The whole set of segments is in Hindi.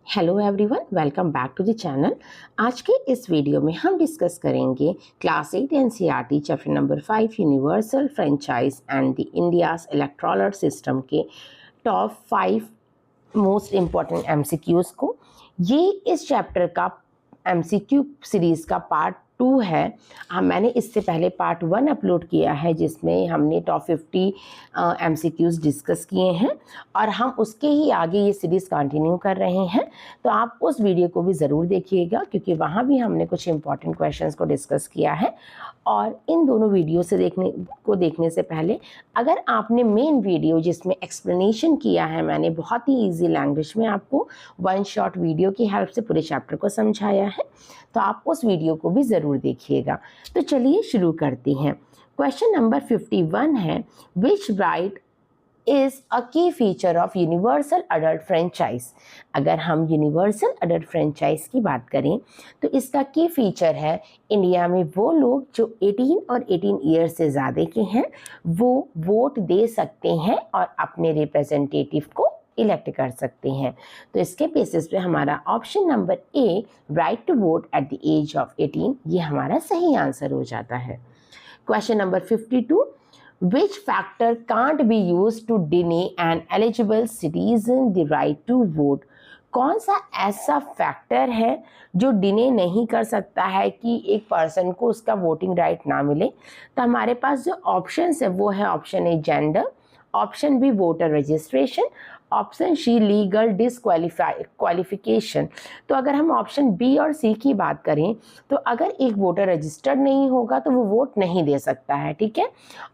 Hello everyone, welcome back to the channel. आज के इस वीडियो में हम डिस्कस करेंगे class 8 NCERT chapter number 5 universal franchise and the India's electoral system के टॉप 5 मोस्ट इम्पॉर्टेंट एमसीक्यूज़ को। ये इस चैप्टर का एमसीक्यू सीरीज़ का पार्ट 2 है। मैंने इससे पहले पार्ट 1 अपलोड किया है जिसमें हमने टॉप 50 एमसीक्यूज़ डिस्कस किए हैं और हम उसके ही आगे ये सीरीज़ कंटिन्यू कर रहे हैं। तो आप उस वीडियो को भी ज़रूर देखिएगा क्योंकि वहाँ भी हमने कुछ इंपॉर्टेंट क्वेश्चंस को डिस्कस किया है। और इन दोनों वीडियो से देखने से पहले अगर आपने मेन वीडियो जिसमें एक्सप्लेनेशन किया है, मैंने बहुत ही ईजी लैंग्वेज में आपको वन शॉट वीडियो की हेल्प से पूरे चैप्टर को समझाया है, तो आप उस वीडियो को भी ज़रूर देखिएगा। तो चलिए शुरू करते हैं। क्वेश्चन नंबर 51 है, विच राइट इज़ अ की feature of universal adult franchise. अगर हम यूनिवर्सल अडल्ट फ्रेंचाइज की बात करें तो इसका की फीचर है इंडिया में वो लोग जो 18 और 18 ईयर से ज़्यादा के हैं वो वोट दे सकते हैं और अपने रिप्रेजेंटेटिव को इलेक्ट कर सकते हैं। तो इसके बेसिस पे हमारा option number A, right to vote at the age of 18, ये हमारा सही आंसर हो जाता है। Question number 52, which factor can't be used to deny an eligible citizen the right to vote। कौन सा ऐसा फैक्टर है जो डिने नहीं कर सकता है कि एक पर्सन को उसका वोटिंग राइट ना मिले। तो हमारे पास जो ऑप्शंस है वो है option A gender, option B voter registration, option C legal qualification. तो अगर हम ऑप्शन बी और सी की बात करें तो अगर एक वोटर रजिस्टर्ड नहीं होगा तो वो वोट नहीं दे सकता है, ठीक है।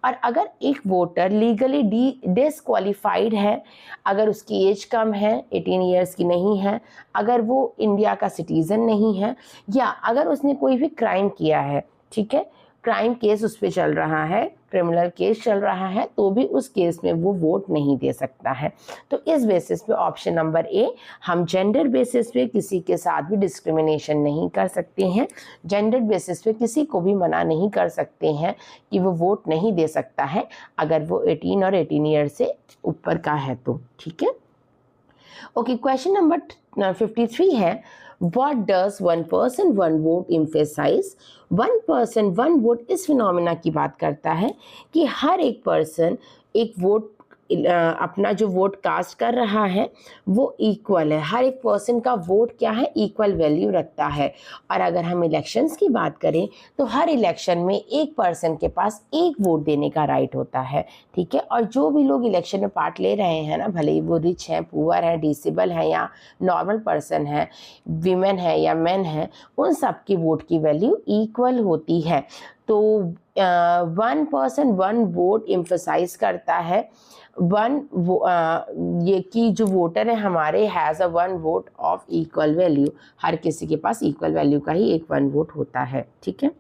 और अगर एक वोटर लीगली डिसक्वालिफाइड है, अगर उसकी एज कम है, 18 ईयर्स की नहीं है, अगर वो इंडिया का सिटीज़न नहीं है, या अगर उसने कोई भी क्राइम किया है, ठीक है, क्राइम केस उस पर चल रहा है, क्रिमिनल केस चल रहा है, तो भी उस केस में वो वोट नहीं दे सकता है। तो इस बेसिस पे ऑप्शन नंबर ए, हम जेंडर बेसिस पे किसी के साथ भी डिस्क्रिमिनेशन नहीं कर सकते हैं, जेंडर बेसिस पे किसी को भी मना नहीं कर सकते हैं कि वो वोट नहीं दे सकता है अगर वो 18 और 18 ईयर से ऊपर का है तो, ठीक है। ओके, क्वेश्चन नंबर 53 है, what does one person one vote emphasize। one person one vote इस फिनोमिना की बात करता है कि हर एक पर्सन एक वोट अपना जो वोट कास्ट कर रहा है वो इक्वल है, हर एक पर्सन का वोट क्या है, इक्वल वैल्यू रखता है। और अगर हम इलेक्शंस की बात करें तो हर इलेक्शन में एक पर्सन के पास एक वोट देने का राइट होता है, ठीक है। और जो भी लोग इलेक्शन में पार्ट ले रहे हैं ना, भले ही वो रिच हैं, पुअर हैं, डिसेबल हैं या नॉर्मल पर्सन है, वीमेन है या मेन है, उन सब की वोट की वैल्यू इक्वल होती है। तो one person one vote emphasise करता है ये कि जो वोटर है हमारे has a one vote of equal value, हर किसी के पास इक्वल वैल्यू का ही एक वन वोट होता है, ठीक है।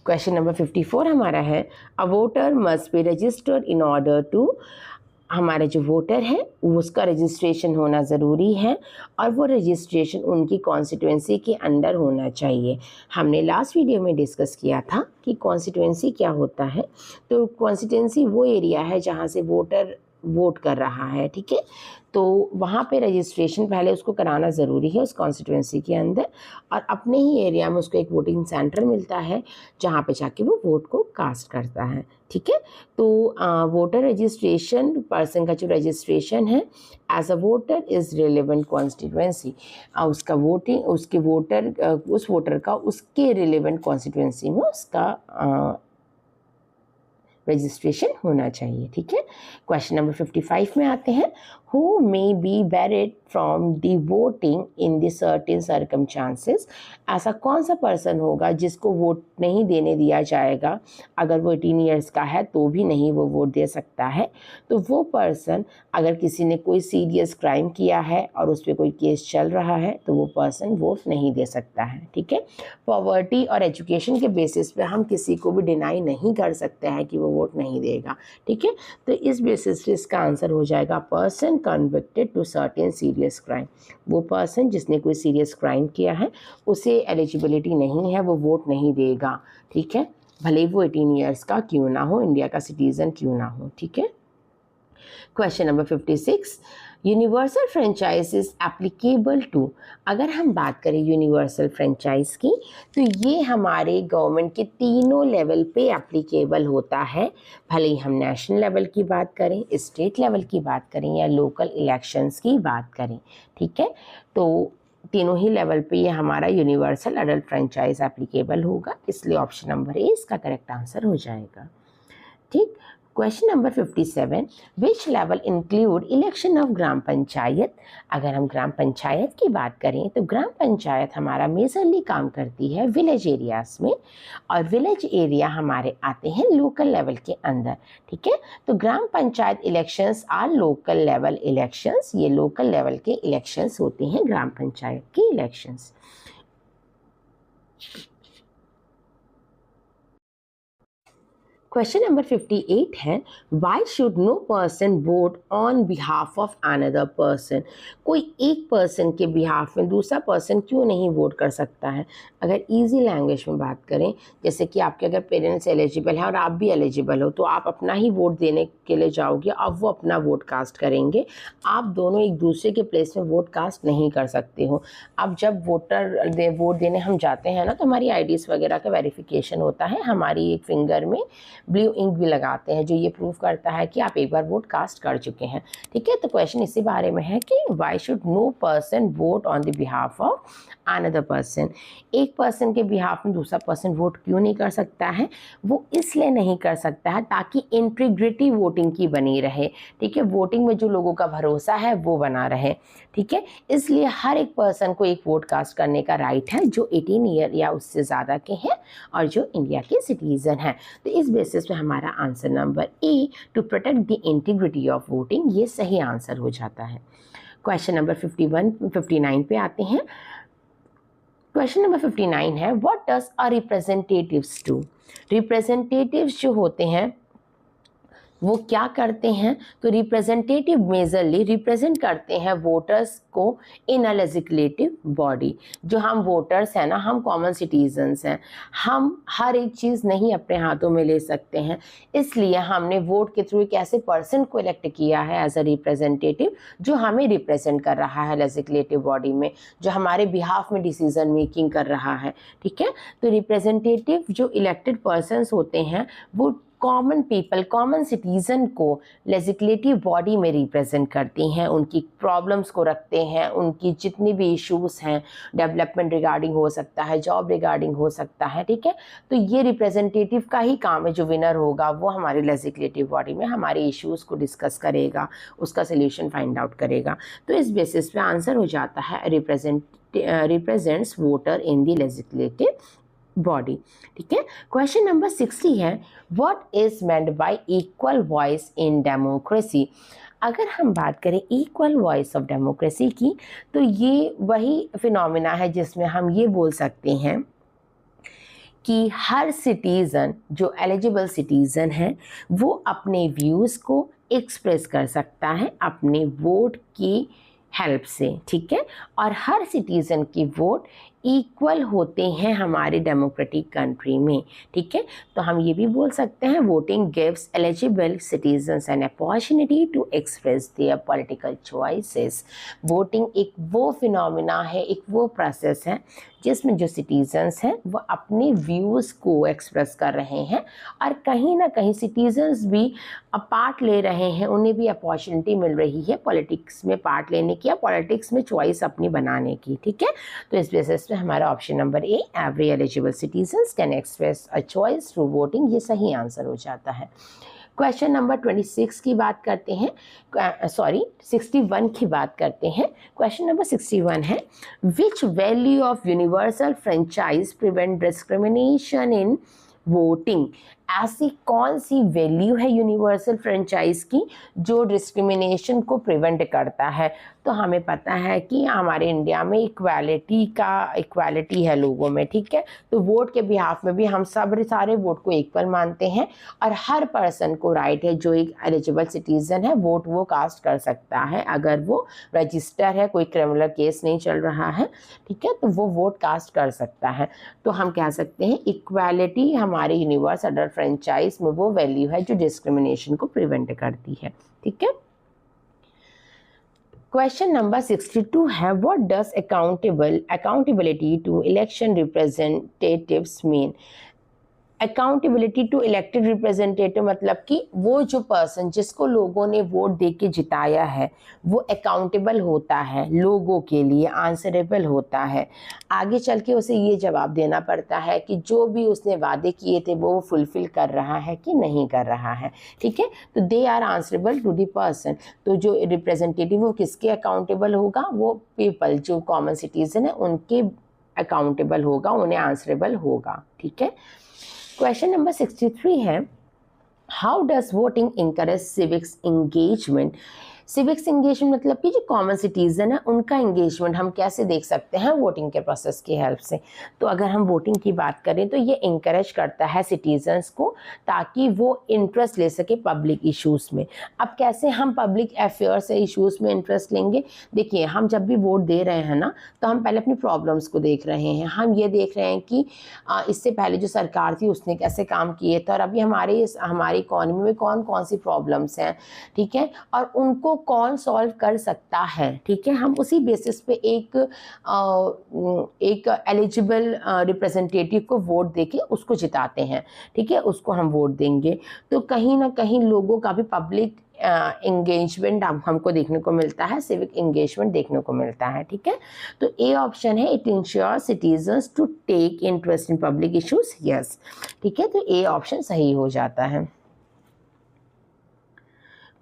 क्वेश्चन नंबर 54 हमारा है, a voter must be registered in order to. हमारे जो वोटर है उसका रजिस्ट्रेशन होना ज़रूरी है और वो रजिस्ट्रेशन उनकी कॉन्स्टिट्यूंसी के अंडर होना चाहिए। हमने लास्ट वीडियो में डिस्कस किया था कि कॉन्स्टिट्यूंसी क्या होता है। तो कॉन्स्टिट्यूंसी वो एरिया है जहाँ से वोटर वोट कर रहा है, ठीक है। तो वहाँ पे रजिस्ट्रेशन पहले उसको कराना ज़रूरी है उस कॉन्स्टिट्यूंसी के अंदर, और अपने ही एरिया में उसको एक वोटिंग सेंटर मिलता है जहाँ पे जाके वो वोट को कास्ट करता है, ठीक है। तो वोटर रजिस्ट्रेशन, पर्सन का जो रजिस्ट्रेशन है as a voter is relevant constituency, उसका वोटिंग उसके वोटर उस वोटर का उसके रिलेवेंट कॉन्स्टिट्यूंसी में उसका रजिस्ट्रेशन होना चाहिए, ठीक है। क्वेश्चन नंबर 55 में आते हैं, who may be buried from the voting in the certain circumstances. ऐसा कौन सा पर्सन होगा जिसको वोट नहीं देने दिया जाएगा, अगर वो 18 ईयर्स का है तो भी नहीं वो वोट दे सकता है। तो वो पर्सन, अगर किसी ने कोई सीरियस क्राइम किया है और उस पर कोई केस चल रहा है तो वो पर्सन वोट नहीं दे सकता है, ठीक है। पॉवर्टी और एजुकेशन के बेसिस पे हम किसी को भी डिनाई नहीं कर सकते हैं कि वो वोट नहीं देगा, ठीक है। तो इस बेसिस पे इसका आंसर हो जाएगा person convicted to certain serious crime. वो पर्सन जिसने कोई सीरियस क्राइम किया है उसे एलिजिबिलिटी नहीं है, वो वोट नहीं देगा, ठीक है, भले वो 18 ईयर्स का क्यों ना हो, इंडिया का सिटीज़न क्यों ना हो, ठीक है। Question number 56, universal franchise is applicable to, अगर हम बात करें यूनिवर्सल फ्रेंचाइज की, तो ये हमारे गवर्नमेंट के तीनों लेवल पे एप्लीकेबल होता है, भले ही हम नेशनल लेवल की बात करें, स्टेट लेवल की बात करें या लोकल इलेक्शंस की बात करें। ठीक है, तो तीनों ही लेवल पे ये हमारा यूनिवर्सल अडल्ट फ्रेंचाइज एप्लीकेबल होगा, इसलिए ऑप्शन नंबर ए इसका करेक्ट आंसर हो जाएगा। ठीक, question number 57, which level include election of gram panchayat. अगर हम ग्राम पंचायत की बात करें तो ग्राम पंचायत हमारा मेजरली काम करती है विलेज एरियाज में, और विलेज एरिया हमारे आते हैं लोकल लेवल के अंदर। ठीक है, तो gram panchayat elections are local level elections, ये लोकल लेवल के इलेक्शंस होते हैं ग्राम पंचायत के इलेक्शंस। क्वेश्चन नंबर 58 है, why should know person vote on behalf of another person. कोई एक पर्सन के बिहाफ में दूसरा पर्सन क्यों नहीं वोट कर सकता है। अगर इजी लैंग्वेज में बात करें, जैसे कि आपके अगर पेरेंट्स एलिजिबल है और आप भी एलिजिबल हो, तो आप अपना ही वोट देने के लिए जाओगे, अब वो अपना वोट कास्ट करेंगे, आप दोनों एक दूसरे के प्लेस में वोट कास्ट नहीं कर सकते हो। अब जब वोट देने हम जाते हैं ना, तो हमारी आईडीज़ वगैरह का वेरिफिकेशन होता है, हमारी एक फिंगर में ब्लू इंक भी लगाते हैं जो ये प्रूव करता है कि आप एक बार वोट कास्ट कर चुके हैं। ठीक है, तो क्वेश्चन इसी बारे में है कि why should know person vote on the behalf of another person. एक पर्सन के बिहाफ में दूसरा पर्सन वोट क्यों नहीं कर सकता है, वो इसलिए नहीं कर सकता है ताकि इंटीग्रिटी वोटिंग की बनी रहे। ठीक है, वोटिंग में जो लोगों का भरोसा है वो बना रहे। ठीक है, इसलिए हर एक पर्सन को एक वोट कास्ट करने का राइट है जो 18 ईयर या उससे ज़्यादा के हैं और जो इंडिया के सिटीज़न हैं। तो इस बेसिस पे हमारा answer number A, to protect the integrity of voting, ये सही आंसर हो जाता है। क्वेश्चन नंबर 59 पे आते हैं। क्वेश्चन नंबर 59 है, what does a representatives do. Representatives जो होते हैं वो क्या करते हैं, तो रिप्रेजेंटेटिव मेजरली रिप्रेजेंट करते हैं वोटर्स को इन अ लेजिस्लेटिव बॉडी। जो हम वोटर्स हैं ना, हम कॉमन सिटीजन्स हैं, हम हर एक चीज़ नहीं अपने हाथों में ले सकते हैं, इसलिए हमने वोट के थ्रू एक ऐसे पर्सन को इलेक्ट किया है एज अ रिप्रेजेंटेटिव जो हमें रिप्रेजेंट कर रहा है लेजिस्लेटिव बॉडी में, जो हमारे बिहाफ में डिसीजन मेकिंग कर रहा है। ठीक है, तो रिप्रेजेंटेटिव जो इलेक्टेड पर्सनस होते हैं वो कॉमन पीपल, कॉमन सिटीज़न को लेजिस्लेटिव बॉडी में रिप्रेजेंट करती हैं, उनकी प्रॉब्लम्स को रखते हैं, उनकी जितनी भी इश्यूज़ हैं, डेवलपमेंट रिगार्डिंग हो सकता है, जॉब रिगार्डिंग हो सकता है। ठीक है, तो ये रिप्रेजेंटेटिव का ही काम है, जो विनर होगा वो हमारी लेजिस्लेटिव बॉडी में हमारे इश्यूज़ को डिस्कस करेगा, उसका सोल्यूशन फाइंड आउट करेगा। तो इस बेसिस पे आंसर हो जाता है represents voter in the legislative body. ठीक है, क्वेश्चन नंबर 60 है, what is meant y equal voice in democracy. अगर हम बात करें इक्वल वॉइस ऑफ डेमोक्रेसी की, तो ये वही फिनोमिना है जिसमें हम ये बोल सकते हैं कि हर सिटीज़न जो एलिजिबल सिटीज़न है वो अपने व्यूज़ को एक्सप्रेस कर सकता है अपने वोट की हेल्प से। ठीक है, और हर सिटीज़न की वोट इक्वल होते हैं हमारे डेमोक्रेटिक कंट्री में। ठीक है, तो हम ये भी बोल सकते हैं voting gives eligible citizens an opportunity to express their political choices. Voting एक वो फिनोमिना है, एक वो प्रोसेस है जिसमें जो सिटीजन्स हैं वो अपने व्यूज़ को एक्सप्रेस कर रहे हैं, और कहीं ना कहीं सिटीजन्स भी पार्ट ले रहे हैं, उन्हें भी अपॉर्चुनिटी मिल रही है पॉलिटिक्स में पार्ट लेने की या पॉलिटिक्स में चॉइस अपनी बनाने की। ठीक है, तो इस बेसिस पे हमारा option number A, every eligible citizens can express a choice through voting, ये सही आंसर हो जाता है। क्वेश्चन नंबर 26 की बात करते हैं, 61 की बात करते हैं। क्वेश्चन नंबर 61 है, which value of universal franchise prevent discrimination in voting. ऐसी कौन सी वैल्यू है यूनिवर्सल फ्रेंचाइज की जो डिस्क्रिमिनेशन को प्रिवेंट करता है। तो हमें पता है कि हमारे इंडिया में इक्वालिटी है लोगों में। ठीक है, तो वोट के बिहाफ में भी हम सब सारे वोट को इक्वल मानते हैं, और हर पर्सन को राइट है, जो एक एलिजिबल सिटीज़न है वोट वो कास्ट कर सकता है अगर वो रजिस्टर है, कोई क्रिमिनल केस नहीं चल रहा है। ठीक है, तो वो वोट कास्ट कर सकता है। तो हम कह सकते हैं इक्वालिटी हमारे यूनिवर्स अडल्ट फ्रेंचाइज में वो वैल्यू है जो डिस्क्रिमिनेशन को प्रिवेंट करती है। ठीक है, क्वेश्चन नंबर 62 है, what does accountability to election representatives mean. Accountability to elected representative मतलब कि वो जो पर्सन जिसको लोगों ने वोट दे के जिताया है वो अकाउंटेबल होता है, लोगों के लिए आंसरेबल होता है। आगे चल के उसे ये जवाब देना पड़ता है कि जो भी उसने वादे किए थे वो फुलफिल कर रहा है कि नहीं कर रहा है। ठीक है, तो they are answerable to the person. तो जो रिप्रेजेंटेटिव वो किसके अकाउंटेबल होगा, वो पीपल जो कॉमन सिटीजन है उनके अकाउंटेबल होगा, उन्हें आंसरेबल होगा। ठीक है, क्वेश्चन नंबर 63 है, how does voting encourage civics engagement. Civics engagement मतलब कि जो कॉमन सिटीजन है उनका इंगेजमेंट हम कैसे देख सकते हैं वोटिंग के प्रोसेस की हेल्प से। तो अगर हम वोटिंग की बात करें तो ये इंकरेज करता है सिटीजन्स को ताकि वो इंटरेस्ट ले सके पब्लिक इश्यूज़ में। अब कैसे हम पब्लिक अफेयर्स से इश्यूज़ में इंटरेस्ट लेंगे। देखिए, हम जब भी वोट दे रहे हैं ना तो हम पहले अपनी प्रॉब्लम्स को देख रहे हैं। हम ये देख रहे हैं कि इससे पहले जो सरकार थी उसने कैसे काम किए थे और अभी हमारी इकॉनमी में कौन कौन सी प्रॉब्लम्स हैं। ठीक है, और उनको कौन सॉल्व कर सकता है। ठीक है, हम उसी बेसिस पे एक एलिजिबल रिप्रेजेंटेटिव को वोट देके उसको जिताते हैं। ठीक है, उसको हम वोट देंगे तो कहीं ना कहीं लोगों का भी पब्लिक एंगेजमेंट हमको देखने को मिलता है, सिविक एंगेजमेंट देखने को मिलता है। ठीक है, तो ए ऑप्शन है, it insure citizens to take interest in public issues. Yes, ठीक है, तो ए ऑप्शन सही हो जाता है।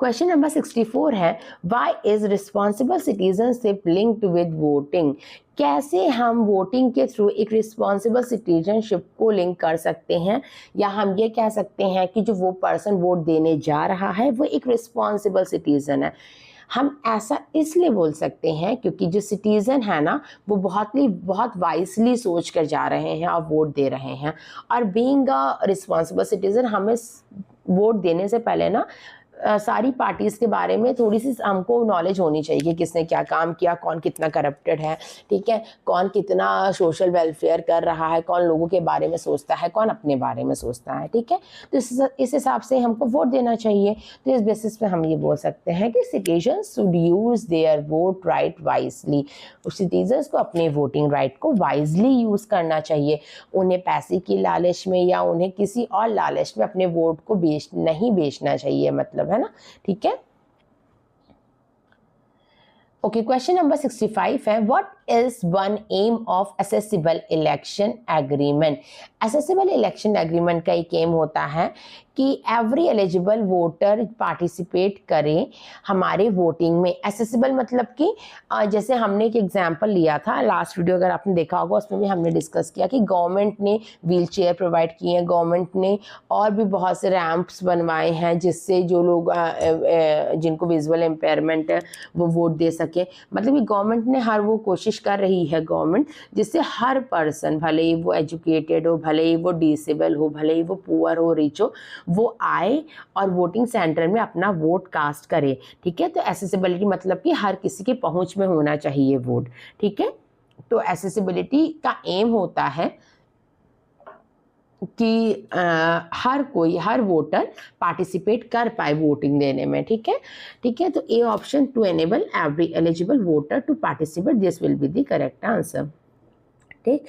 क्वेश्चन नंबर 64 है, why is responsible citizenship linked with voting. कैसे हम वोटिंग के थ्रू एक रिस्पॉन्सिबल सिटीजनशिप को लिंक कर सकते हैं, या हम ये कह सकते हैं कि जो वो पर्सन वोट देने जा रहा है वो एक रिस्पॉन्सिबल सिटीजन है। हम ऐसा इसलिए बोल सकते हैं क्योंकि जो सिटीज़न है ना वो बहुत वाइसली सोच कर जा रहे हैं और वोट दे रहे हैं। और बीइंग अ रिस्पॉन्सिबल सिटीज़न हमें वोट देने से पहले ना सारी पार्टीज़ के बारे में थोड़ी सी हमको नॉलेज होनी चाहिए कि किसने क्या काम किया, कौन कितना करप्टेड है। ठीक है, कौन कितना सोशल वेलफेयर कर रहा है, कौन लोगों के बारे में सोचता है, कौन अपने बारे में सोचता है। ठीक है, तो इस हिसाब से हमको वोट देना चाहिए। तो इस बेसिस पे हम ये बोल सकते हैं कि citizens should use their vote right wisely. Citizens को अपने वोटिंग राइट को वाइजली यूज़ करना चाहिए। उन्हें पैसे की लालच में या उन्हें किसी और लालच में अपने वोट को नहीं बेचना चाहिए, मतलब है ना। ठीक है, ओके, क्वेश्चन नंबर 65 है, what is one aim of accessible election agreement. Accessible election agreement का एक एम होता है कि एवरी एलिजिबल वोटर पार्टिसिपेट करे हमारे वोटिंग में। एसेसिबल मतलब कि जैसे हमने एक एग्जांपल लिया था लास्ट वीडियो, अगर आपने देखा होगा उसमें भी हमने डिस्कस किया कि गवर्नमेंट ने व्हील चेयर प्रोवाइड किए हैं, गवर्नमेंट ने और भी बहुत से रैंप्स बनवाए हैं जिससे जो लोग जिनको विजुअल इम्पेयरमेंट है वो वोट दे सके। मतलब कि गवर्नमेंट ने हर वो कोशिश कर रही है गवर्नमेंट जिससे हर पर्सन, भले ही वो एजुकेटेड हो, भले ही वो डिसेबल हो, भले ही वो पुअर हो, रिच हो, वो आए और वोटिंग सेंटर में अपना वोट कास्ट करे। ठीक है, तो एसेसिबिलिटी मतलब कि हर किसी की पहुंच में होना चाहिए वोट। ठीक है, तो एसेसिबिलिटी का एम होता है कि हर वोटर पार्टिसिपेट कर पाए वोटिंग देने में। ठीक है, ठीक है, तो A option, to enable every eligible voter to participate, this will be the correct answer. ठीक,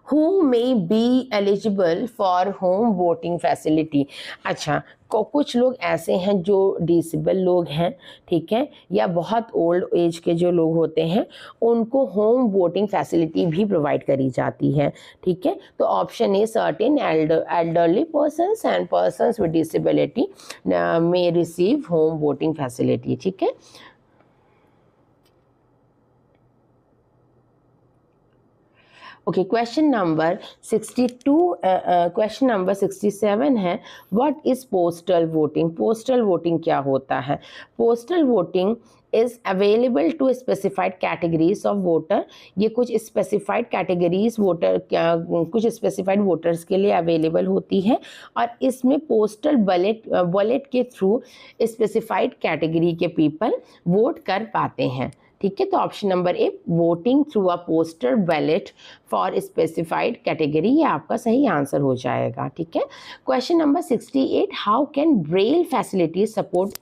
who may be eligible for home voting facility। अच्छा, कुछ लोग ऐसे हैं जो डिसेबल लोग हैं, ठीक है, या बहुत ओल्ड एज के जो लोग होते हैं उनको होम वोटिंग फैसिलिटी भी प्रोवाइड करी जाती है। ठीक है, तो option A, certain elderly persons and persons with disability may receive home voting facility. ठीक है, ओके, क्वेश्चन नंबर 67 है, what is postal voting. Postal voting क्या होता है। Postal voting is available to specified categories of voter. ये कुछ स्पेसिफाइड कैटेगरीज कुछ स्पेसिफाइड वोटर्स के लिए अवेलेबल होती है और इसमें पोस्टल बैलेट के थ्रू स्पेसिफाइड कैटेगरी के पीपल वोट कर पाते हैं। ठीक है, तो option number A, voting through a postal ballot for specified category, ये आपका सही आंसर हो जाएगा। ठीक है, question number 68, how can Braille facility support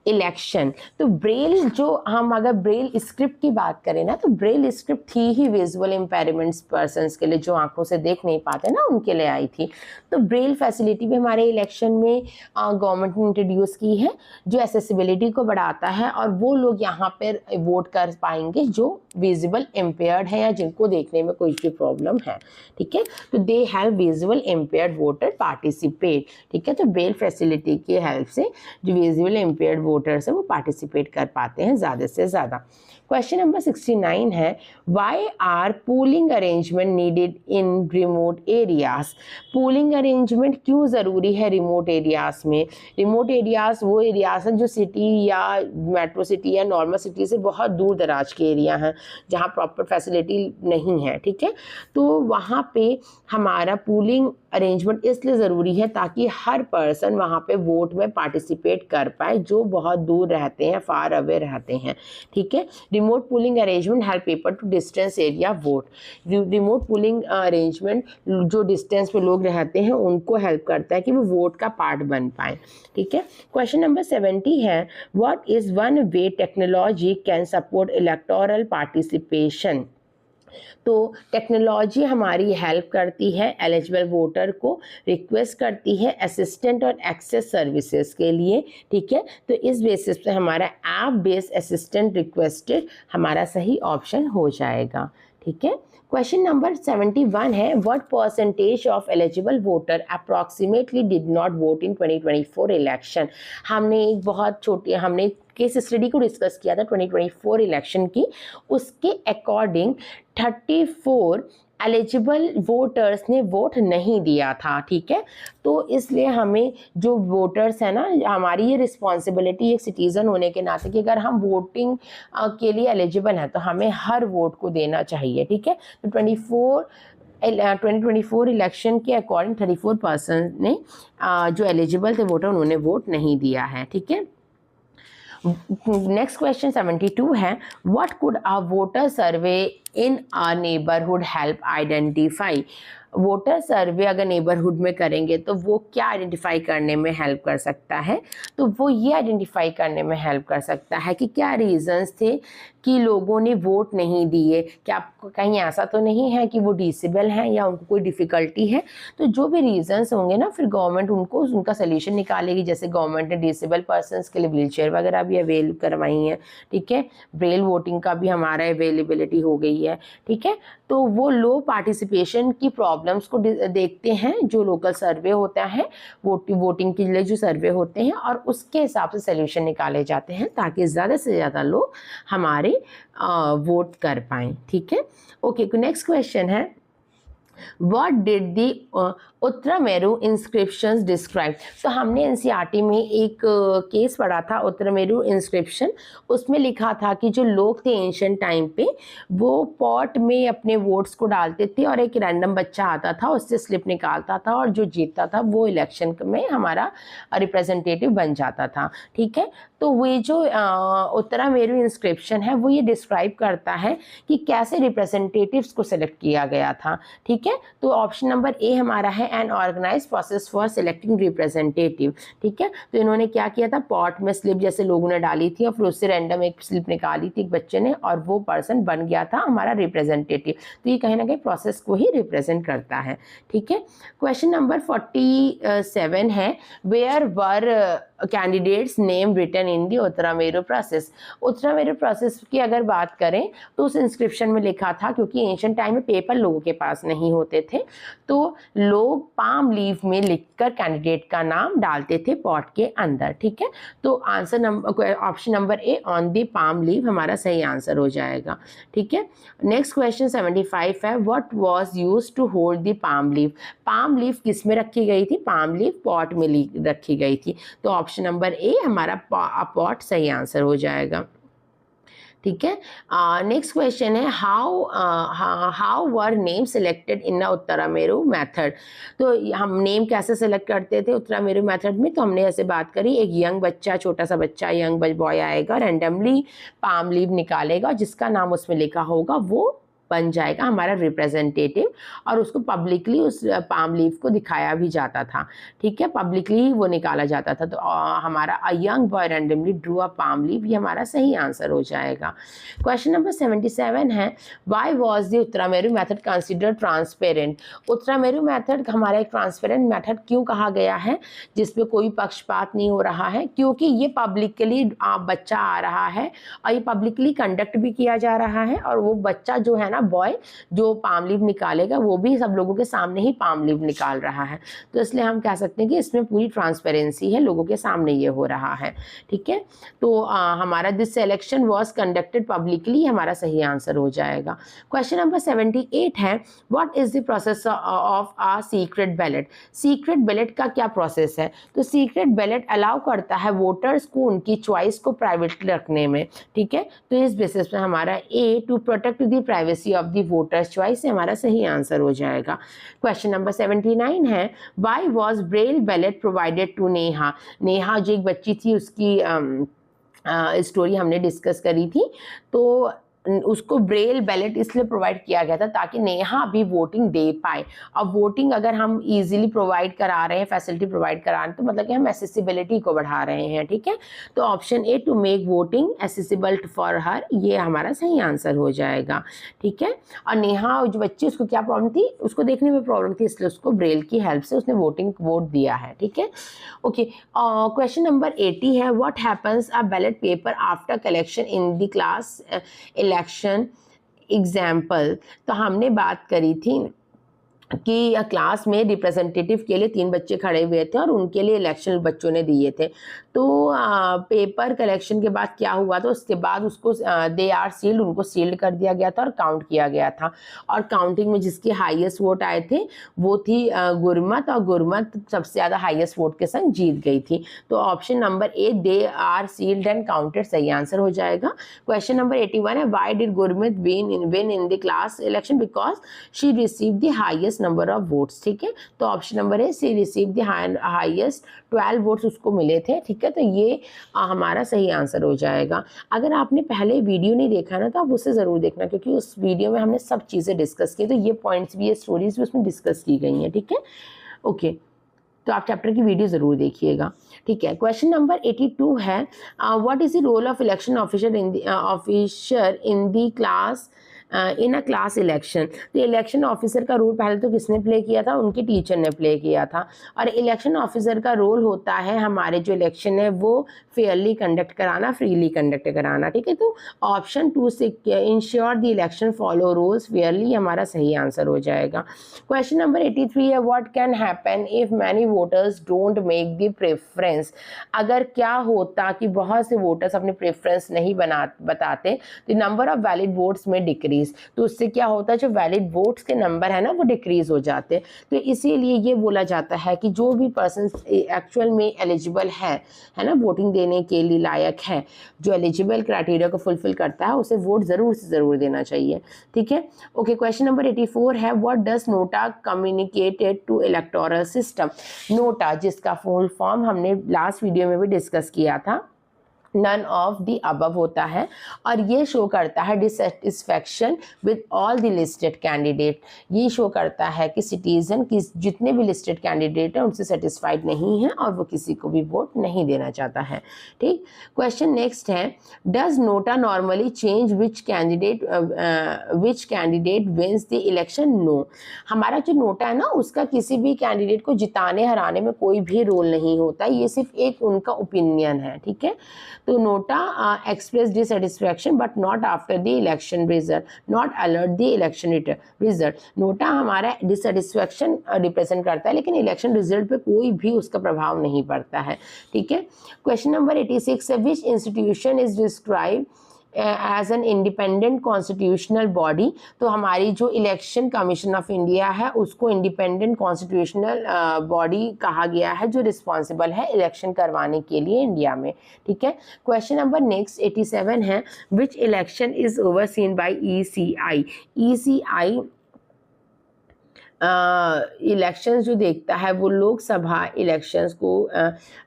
election. तो ब्रेल, जो हम अगर ब्रेल स्क्रिप्ट की बात करें ना, तो ब्रेल स्क्रिप्ट थी ही विजुअल इम्पेयरमेंट्स पर्सन्स के लिए, जो आंखों से देख नहीं पाते ना, उनके लिए आई थी। तो ब्रेल फैसिलिटी भी हमारे इलेक्शन में गवर्नमेंट ने इंट्रोड्यूस की है, जो एसेसिबिलिटी को बढ़ाता है, और वो लोग यहाँ पर वोट कर पाएंगे जो विजुअल इम्पेयर्ड है या जिनको देखने में कोई भी प्रॉब्लम है। ठीक है, तो they have visual impaired voter participate. ठीक है, तो ब्रेल फैसिलिटी की हेल्प से जो विजुअल इम्पेयर्ड वोटर्स है वो पार्टिसिपेट कर पाते हैं ज़्यादा से ज़्यादा। क्वेश्चन नंबर 69 है, why are polling arrangement needed in remote areas. Polling arrangement क्यों ज़रूरी है रिमोट एरियाज़ में? रिमोट एरियाज़ वो एरियाज हैं जो सिटी या मेट्रो सिटी या नॉर्मल सिटी से बहुत दूर दराज के एरिया हैं, जहाँ प्रॉपर फैसिलिटी नहीं है। ठीक है, तो वहाँ पे हमारा पूलिंग अरेंजमेंट इसलिए ज़रूरी है ताकि हर पर्सन वहाँ पे वोट में पार्टिसिपेट कर पाए जो बहुत दूर रहते हैं, फार अवे रहते हैं। ठीक है, remote polling arrangement help people to distance area vote. Remote polling arrangement जो डिस्टेंस पे लोग रहते हैं उनको हेल्प करता है कि वो वोट का पार्ट बन पाए। ठीक है, क्वेश्चन नंबर 70 है, what is one way technology can support electoral participation. तो टेक्नोलॉजी हमारी हेल्प करती है एलिजिबल वोटर को, रिक्वेस्ट करती है असिस्टेंट और एक्सेस सर्विसेज के लिए। ठीक है, तो इस बेसिस पे हमारा ऐप बेस्ड असिस्टेंट रिक्वेस्टेड हमारा सही ऑप्शन हो जाएगा। ठीक है, क्वेश्चन नंबर 71 है, what percentage of eligible voter approximately did not vote in 2024 election. हमने एक बहुत छोटी हमने केस स्टडी को डिस्कस किया था 2024 इलेक्शन की, उसके अकॉर्डिंग 34 एलिजिबल वोटर्स ने वोट नहीं दिया था। ठीक है, तो इसलिए हमें जो वोटर्स हैं ना, हमारी ये रिस्पॉन्सिबिलिटी एक सिटीज़न होने के नाते कि अगर हम वोटिंग के लिए एलिजिबल हैं तो हमें हर वोट को देना चाहिए। ठीक है, तो 2024 इलेक्शन के अकॉर्डिंग 34% ने जो एलिजिबल थे वोटर उन्होंने वोट नहीं दिया है। ठीक है, नेक्स्ट क्वेश्चन 72 है, what could a voter survey in a neighbourhood help identify. Voter survey अगर नेबरहुड में करेंगे तो वो क्या आइडेंटिफाई करने में हेल्प कर सकता है? तो वो ये आइडेंटिफाई करने में हेल्प कर सकता है कि क्या रीजंस थे कि लोगों ने वोट नहीं दिए। क्या आपको कहीं ऐसा तो नहीं है कि वो डिसेबल हैं या उनको कोई डिफ़िकल्टी है? तो जो भी रीजंस होंगे ना, फिर गवर्नमेंट उनका सलूशन निकालेगी। जैसे गवर्नमेंट ने डिसेबल पर्सनस के लिए व्हीलचेयर वगैरह भी अवेल करवाई हैं। ठीक है, ब्रेल वोटिंग का भी हमारा अवेलेबिलिटी हो गई है। ठीक है, तो वो लो पार्टिसिपेशन की प्रॉब्लम्स को देखते हैं, जो लोकल सर्वे होता है वोटिंग के लिए जो सर्वे होते हैं, और उसके हिसाब से सल्यूशन निकाले जाते हैं ताकि ज़्यादा से ज़्यादा लोग हमारे वोट कर पाएँ। ठीक है, ओके, नेक्स्ट क्वेश्चन है, What did the Uttaramerur inscriptions describe. तो हमने एनसीईआरटी में एक केस पढ़ा था उत्तरामेरु इंस्क्रिप्शन। उसमें लिखा था कि जो लोग थे एंशिएंट टाइम पे वो पॉट में अपने वोट्स को डालते थे और एक रैंडम बच्चा आता था, उससे स्लिप निकालता था, और जो जीतता था वो इलेक्शन में हमारा रिप्रेजेंटेटिव बन जाता था। ठीक है, तो वो जो उत्तरामेरु इंस्क्रिप्शन है वो ये डिस्क्राइब करता है कि कैसे रिप्रेजेंटेटिव्स को सिलेक्ट किया गया था। ठीक है, तो ऑप्शन नंबर ए हमारा है an organise process for selecting representative. ठीक है, तो इन्होंने क्या किया था, पॉट में स्लिप जैसे लोगों ने डाली थी और फिर उससे रैंडम एक स्लिप निकाली थी एक बच्चे ने, और वो पर्सन बन गया था हमारा रिप्रेजेंटेटिव। तो ये कहीं ना कहीं प्रोसेस को ही रिप्रेजेंट करता है। ठीक है, क्वेश्चन नंबर 47 है, where were candidates name written in the Uttaramerur process. Uttaramerur process की अगर बात करें तो उस इंस्क्रिप्शन में लिखा था, क्योंकि एंशिएंट टाइम में पेपर लोगों के पास नहीं होते थे, तो लोग पाम लीफ में लिखकर कैंडिडेट का नाम डालते थे पॉट के अंदर। ठीक है, तो answer number option number A on the palm leaf हमारा सही आंसर हो जाएगा। ठीक है, नेक्स्ट क्वेश्चन 75 है, what was used to hold the palm leaf. Palm leaf किस में रखी गई थी? पाम लीफ पॉट में रखी गई थी, तो ऑप्शन नंबर ए हमारा पॉट सही आंसर हो जाएगा। ठीक है, नेक्स्ट क्वेश्चन है, how were name selected in the Uttaramerur method. तो हम नेम कैसे सेलेक्ट करते थे उत्तरामेरु मेथड में? तो हमने ऐसे बात करी, एक यंग बच्चा, छोटा सा बच्चा, यंग बॉय आएगा, रैंडमली पाम लीव निकालेगा, जिसका नाम उसमें लिखा होगा वो बन जाएगा हमारा रिप्रेजेंटेटिव, और उसको पब्लिकली उस पाम लीफ को दिखाया भी जाता था, ठीक है, पब्लिकली वो निकाला जाता था। तो हमारा a young boy randomly drew a palm leaf, ये हमारा सही आंसर हो जाएगा। क्वेश्चन नंबर 77 है, why was the Uttaramerur method considered transparent? Uttaramerur method हमारा एक ट्रांसपेरेंट मेथड क्यों कहा गया है, जिसमें कोई पक्षपात नहीं हो रहा है? क्योंकि ये पब्लिकली बच्चा आ रहा है और ये पब्लिकली कंडक्ट भी किया जा रहा है, और वो बच्चा जो है ना, बॉय जो पाम लीफ निकालेगा वो भी सब लोगों के सामने ही पाम लीफ निकाल रहा है। तो इसलिए हम कह सकते हैं कि इसमें पूरी ट्रांसपेरेंसी है, लोगों के सामने ये हो रहा है, ठीक है। तो हमारा this selection was conducted publicly, हमारा सही आंसर हो जाएगा। क्वेश्चन नंबर 78 है, what is the process of a secret ballot? Secret ballot का क्या प्रोसेस है? तो सीक्रेट बैलेट अलाउ करता है वोटर्स को उनकी चॉइस को प्राइवेटली रखने में, ठीक है। तो इस बेसिस पे हमारा A to protect the privacy of the voters choice हमारा सही आंसर हो जाएगा। क्वेश्चन नंबर 79 है, why was braille ballot provided to Neha? Neha जो एक बच्ची थी, उसकी स्टोरी हमने डिस्कस करी थी। तो उसको ब्रेल बैलेट इसलिए प्रोवाइड किया गया था ताकि नेहा भी वोटिंग दे पाए। अब वोटिंग अगर हम इजीली प्रोवाइड करा रहे हैं, फैसिलिटी प्रोवाइड करा रहे हैं, तो मतलब कि हम एसेसिबिलिटी को बढ़ा रहे हैं, ठीक है। तो option A to make voting accessible for her, ये हमारा सही आंसर हो जाएगा, ठीक है। और नेहा जो बच्ची, उसको क्या प्रॉब्लम थी? उसको देखने में प्रॉब्लम थी, इसलिए उसको ब्रेल की हेल्प से उसने वोट दिया है, ठीक है। ओके, क्वेश्चन नंबर 80 है, what happens a ballot paper after collection in the class election example? तो हमने बात करी थी कि क्लास में रिप्रेजेंटेटिव के लिए 3 बच्चे खड़े हुए थे और उनके लिए इलेक्शन बच्चों ने दिए थे। तो पेपर कलेक्शन के बाद क्या हुआ, तो उसके बाद उसको दे आर सील्ड, उनको सील्ड कर दिया गया था और काउंट किया गया था। और काउंटिंग में जिसके हाईएस्ट वोट आए थे वो थी गुरमत, और गुरमत सबसे ज़्यादा हाईएस्ट वोट के संग जीत गई थी। तो option number A, they are sealed and counted, सही आंसर हो जाएगा। क्वेश्चन नंबर 81 है, why did Gurmat win in the class election? Because she receive the highest number of votes, ठीक है। तो option number A, she receive the highest 12 votes उसको मिले थे, ठीक है। तो ये हमारा सही आंसर हो जाएगा। अगर आपने पहले वीडियो नहीं देखा ना, तो आप उसे ज़रूर देखना, क्योंकि उस वीडियो में हमने सब चीज़ें डिस्कस की, तो ये पॉइंट्स भी, ये स्टोरीज भी उसमें डिस्कस की गई हैं, ठीक है। ओके, तो आप चैप्टर की वीडियो ज़रूर देखिएगा, ठीक है। क्वेश्चन नंबर 82 है, what is the role of election officer in the class in a class election? तो इलेक्शन ऑफिसर का रोल पहले तो किसने प्ले किया था? उनके टीचर ने प्ले किया था। और इलेक्शन ऑफिसर का रोल होता है हमारे जो इलेक्शन है वो फेयरली कंडक्ट कराना, फ्रीली कंडक्ट कराना, ठीक है। तो ऑप्शन 2 से ensure the election follow rules Fairlie, हमारा सही आंसर हो जाएगा। क्वेश्चन नंबर 83 है, what can happen if many voters don't make the preference? अगर क्या होता कि बहुत से वोटर्स अपने प्रेफरेंस नहीं बताते, तो नंबर ऑफ वैलिड वोट्स में डिक्रीज, तो उससे क्या होता है, जो वैलिड वोट्स के नंबर है ना वो डिक्रीज हो जाते। तो इसीलिए ये बोला जाता है कि जो भी पर्सन एक्चुअल में एलिजिबल है ना, वोटिंग देने के लिए लायक है, जो एलिजिबल क्राइटेरिया को फुलफिल करता है, उसे वोट ज़रूर से ज़रूर देना चाहिए, ठीक है। ओके, क्वेश्चन नंबर 84 है, what does NOTA communicated to electoral system? NOTA, जिसका फुल फॉर्म हमने लास्ट वीडियो में भी डिस्कस किया था, नन ऑफ द अबव होता है, और ये शो करता है dissatisfaction with all the listed candidate. ये शो करता है कि सिटीजन की जितने भी लिस्टेड कैंडिडेट हैं उनसे सेटिस्फाइड नहीं है और वो किसी को भी वोट नहीं देना चाहता है, ठीक। क्वेश्चन नेक्स्ट है, does NOTA normally change which candidate wins the election? No. हमारा जो नोटा है ना, उसका किसी भी कैंडिडेट को जिताने हराने में कोई भी रोल नहीं होता, ये सिर्फ एक उनका ओपिनियन है, ठीक है। तो NOTA express dissatisfaction but not after the election result, not alert the election result. NOTA हमारा डिससेटिस्फैक्शन रिप्रेजेंट करता है, लेकिन इलेक्शन रिजल्ट पे कोई भी उसका प्रभाव नहीं पड़ता है, ठीक है। क्वेश्चन नंबर 86 है, which institution is describe as an independent constitutional body? तो हमारी जो इलेक्शन कमीशन ऑफ इंडिया है उसको इंडिपेंडेंट कॉन्स्टिट्यूशनल बॉडी कहा गया है, जो रिस्पॉन्सिबल है इलेक्शन करवाने के लिए इंडिया में, ठीक है। क्वेश्चन नंबर नेक्स्ट 87 है, which election is overseen by ECI? ECI elections जो देखता है वो लोकसभा इलेक्शंस को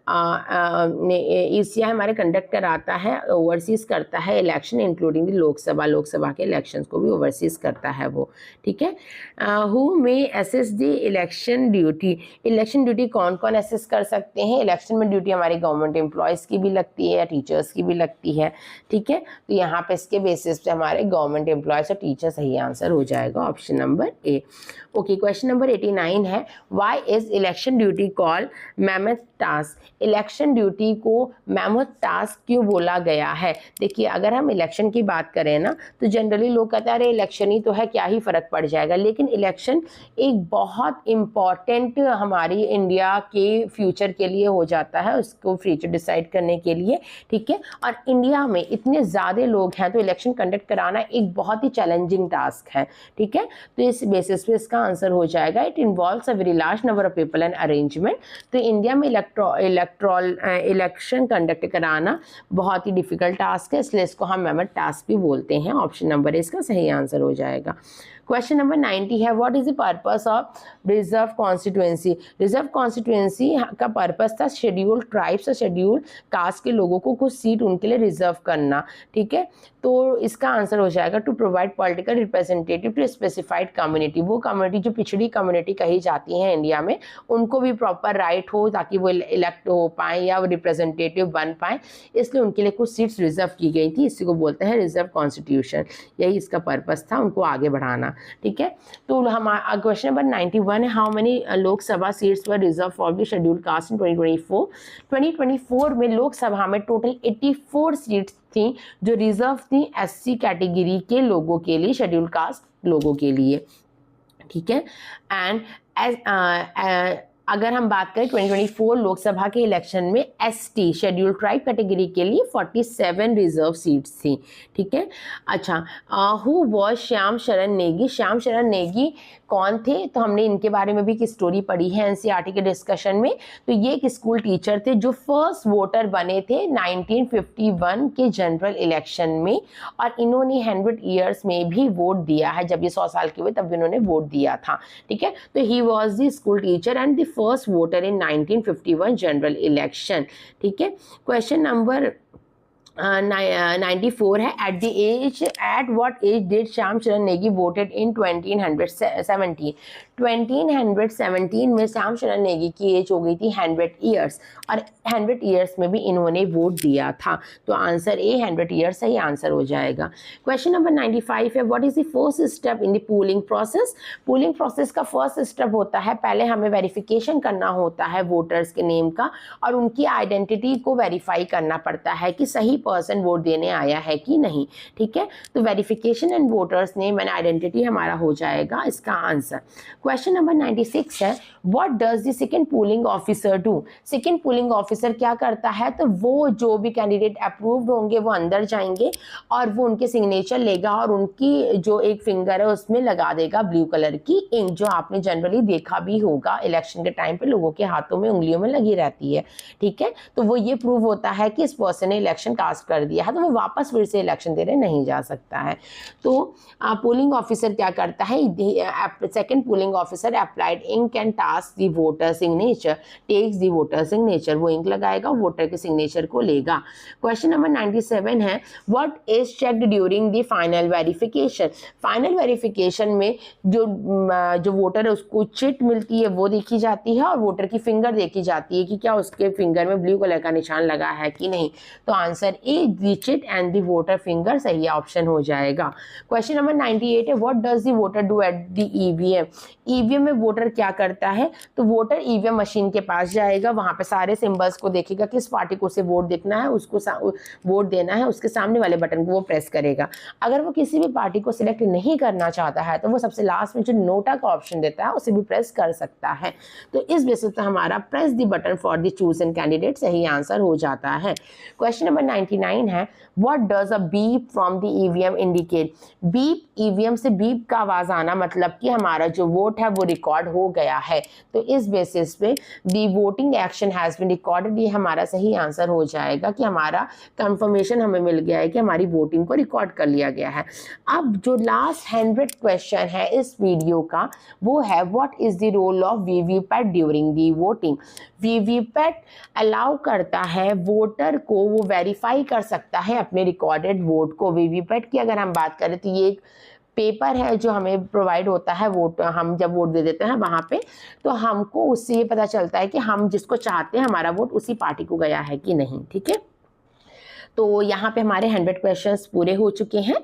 ईसीआई हमारे कंडक्ट कराता है, ओवरसीज करता है इलेक्शन इंक्लूडिंग लोकसभा के इलेक्शंस को भी ओवरसीज करता है वो, ठीक है। Who may assess the election duty कौन कौन असेस कर सकते हैं? इलेक्शन में ड्यूटी हमारे गवर्नमेंट एम्प्लॉयज़ की भी लगती है, टीचर्स की भी लगती है, ठीक है। तो यहाँ पे इसके बेसिस पे हमारे गवर्नमेंट एम्प्लॉयज़ और टीचर सही आंसर हो जाएगा ऑप्शन नंबर ए। ओके, क्वेश्चन नंबर 89 है, why is election duty called mammoth task? Election duty को मैमथ टास्क क्यों बोला गया है? देखिए, अगर हम इलेक्शन की बात करें ना, तो जनरली लोग कहते हैं अरे इलेक्शन ही तो है, क्या ही फ़र्क पड़ जाएगा, लेकिन इलेक्शन एक बहुत इम्पॉर्टेंट हमारी इंडिया के फ्यूचर के लिए हो जाता है, उसको फ्यूचर डिसाइड करने के लिए, ठीक है। और इंडिया में इतने ज़्यादा लोग हैं तो इलेक्शन कंडक्ट कराना एक बहुत ही चैलेंजिंग टास्क है, ठीक है। तो इस बेसिस पे इसका आंसर हो जाएगा, it involves a very large number of people and arrangement. तो इंडिया में इलेक्शन कंडक्ट कराना बहुत ही डिफिकल्ट टास्क है, इसलिए इसको हम मैमथ टास्क भी बोलते हैं। ऑप्शन नंबर इसका सही आंसर हो जाएगा। क्वेश्चन नंबर 90 है, what is the purpose of reserve constituency? Reserve constituency का पर्पस था शेड्यूल ट्राइब्स और शेड्यूल कास्ट के लोगों को कुछ सीट उनके लिए रिजर्व करना, ठीक है। तो इसका आंसर हो जाएगा to provide political representative to specified community. वो कम्युनिटी जो पिछड़ी कम्युनिटी कही जाती है इंडिया में, उनको भी प्रॉपर राइट हो ताकि वो इलेक्ट हो पाए या वो रिप्रेजेंटेटिव बन पाए, इसलिए उनके लिए कुछ सीट्स रिजर्व की गई थी। इसी को बोलते हैं रिजर्व कॉन्स्टिट्यूशन, यही इसका पर्पस था, उनको आगे बढ़ाना, ठीक है। तो हमारा क्वेश्चन नंबर 91 है, how many Lok Sabha seats were reserved for the scheduled caste in 2024? 2024 में लोकसभा में टोटल 84 सीट्स थी जो रिजर्व थी एससी कैटेगरी के लोगों के लिए, शेड्यूल कास्ट लोगों के लिए, ठीक है। एंड अगर हम बात करें 2024 लोकसभा के इलेक्शन में एसटी शेड्यूल ट्राइब कैटेगरी के लिए 47 रिजर्व सीट्स थी, ठीक है। अच्छा, हु वॉज श्याम शरण नेगी? श्याम शरण नेगी कौन थे? तो हमने इनके बारे में भी एक स्टोरी पढ़ी है एनसीईआरटी के डिस्कशन में। तो ये एक स्कूल टीचर थे जो फर्स्ट वोटर बने थे 1951 के जनरल इलेक्शन में, और इन्होंने 100 ईयर्स में भी वोट दिया है। जब ये 100 साल के हुए तब भी उन्होंने वोट दिया था, ठीक है। तो he was the school teacher and the first voter in 1951 general election, ठीक है। क्वेश्चन नंबर 94 है, at what age did Shyam Sharan Negi voted इन 1917? 1917 में श्याम शरण नेगी की एज हो गई थी 100 ईयर्स, और 100 ईयर्स में भी इन्होंने वोट दिया था। तो आंसर ए 100 ईयर्स सही आंसर हो जाएगा। क्वेश्चन नंबर 95 है, what is the first step in the polling process? Polling process का फर्स्ट स्टेप होता है, पहले हमें वेरिफिकेशन करना होता है वोटर्स के नेम का, और उनकी आइडेंटिटी को वेरीफाई करना पड़ता है कि सही पर्सन वोट देने आया है कि नहीं, ठीक है। तो verification and voters name and identity हमारा हो जाएगा इसका आंसर। क्वेश्चन नंबर 96 है, what does the second polling officer do? Second polling officer क्या करता है? तो वो जो भी कैंडिडेट अप्रूव्ड होंगे वो अंदर जाएंगे और वो उनके सिग्नेचर लेगा और उनकी जो एक फिंगर है उसमें लगा देगा ब्लू कलर की इंक, जो आपने जनरली देखा भी होगा इलेक्शन के टाइम पे लोगों के हाथों में उंगलियों में लगी रहती है, ठीक है। तो वो ये प्रूव होता है कि इस पर्सन ने इलेक्शन कास्ट कर दिया है, तो वो वापस फिर से इलेक्शन देने नहीं जा सकता है। तो पोलिंग ऑफिसर क्या करता है? Second polling officer applied ink and task the voter signature, takes the voter signature, वो इंक लगाएगा, वोटर के सिग्नेचर को लेगा। क्वेश्चन नंबर 97 है, what is checked during the final verification? Final verification में जो वोटर है उसको चिट मिलती है वो देखी जाती है, और वोटर की फिंगर देखी जाती है कि क्या उसके फिंगर में ब्लू कलर का निशान लगा है कि नहीं। तो answer A the chit and the voter finger सही ऑप्शन हो जाएगा। क्वेश्चन नंबर 98 है, what does the voter do at the EVM? EVM में वोटर क्या करता है? तो वोटर ईवीएम मशीन के पास जाएगा, वहां पे सारे सिंबल्स को देखेगा, किस पार्टी को उसे वोट देखना है, उसको वोट देना है, उसके सामने वाले बटन को वो प्रेस करेगा। अगर वो किसी भी पार्टी को सिलेक्ट नहीं करना चाहता है तो वो सबसे लास्ट में जो नोटा का ऑप्शन देता है उसे भी प्रेस कर सकता है। तो इस बेसिस पे हमारा press the button for the chosen candidate सही आंसर हो जाता है। क्वेश्चन नंबर 99 29 है, what does a beep from the EVM indicate. Beep, EVM से बीप का आवाज आना मतलब कि हमारा जो वोट है वो रिकॉर्ड हो गया है। तो इस बेसिस पे the voting action has been recorded, ये हमारा सही आंसर हो जाएगा कि हमारा कंफर्मेशन हमें मिल गया है कि हमारी वोटिंग को रिकॉर्ड कर लिया गया है। अब जो लास्ट 100 क्वेश्चन है इस वीडियो का वो है what is the role of VVPAT during the voting. VVPAT allow करता है वोटर को, वो वेरीफाई कर सकता है अपने रिकॉर्डेड वोट को। वीवीपैट की अगर हम बात करें तो ये एक पेपर है जो हमें प्रोवाइड होता है वोट, हम जब वोट दे देते हैं वहाँ पे, तो हमको उससे ये पता चलता है कि हम जिसको चाहते हैं हमारा वोट उसी पार्टी को गया है कि नहीं। ठीक है, तो यहाँ पे हमारे 100 क्वेश्चंस पूरे हो चुके हैं।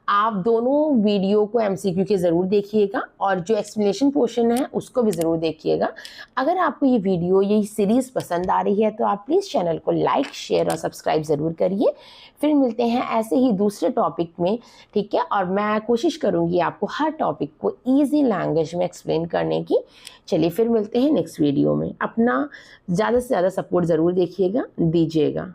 आप दोनों वीडियो को एमसीक्यू के ज़रूर देखिएगा और जो एक्सप्लेनेशन पोर्शन है उसको भी ज़रूर देखिएगा। अगर आपको ये वीडियो, ये सीरीज़ पसंद आ रही है तो आप प्लीज़ चैनल को लाइक, शेयर और सब्सक्राइब ज़रूर करिए। फिर मिलते हैं ऐसे ही दूसरे टॉपिक में, ठीक है। और मैं कोशिश करूँगी आपको हर टॉपिक को ईजी लैंग्वेज में एक्सप्लेन करने की। चलिए फिर मिलते हैं नेक्स्ट वीडियो में। अपना ज़्यादा से ज़्यादा सपोर्ट ज़रूर दीजिएगा।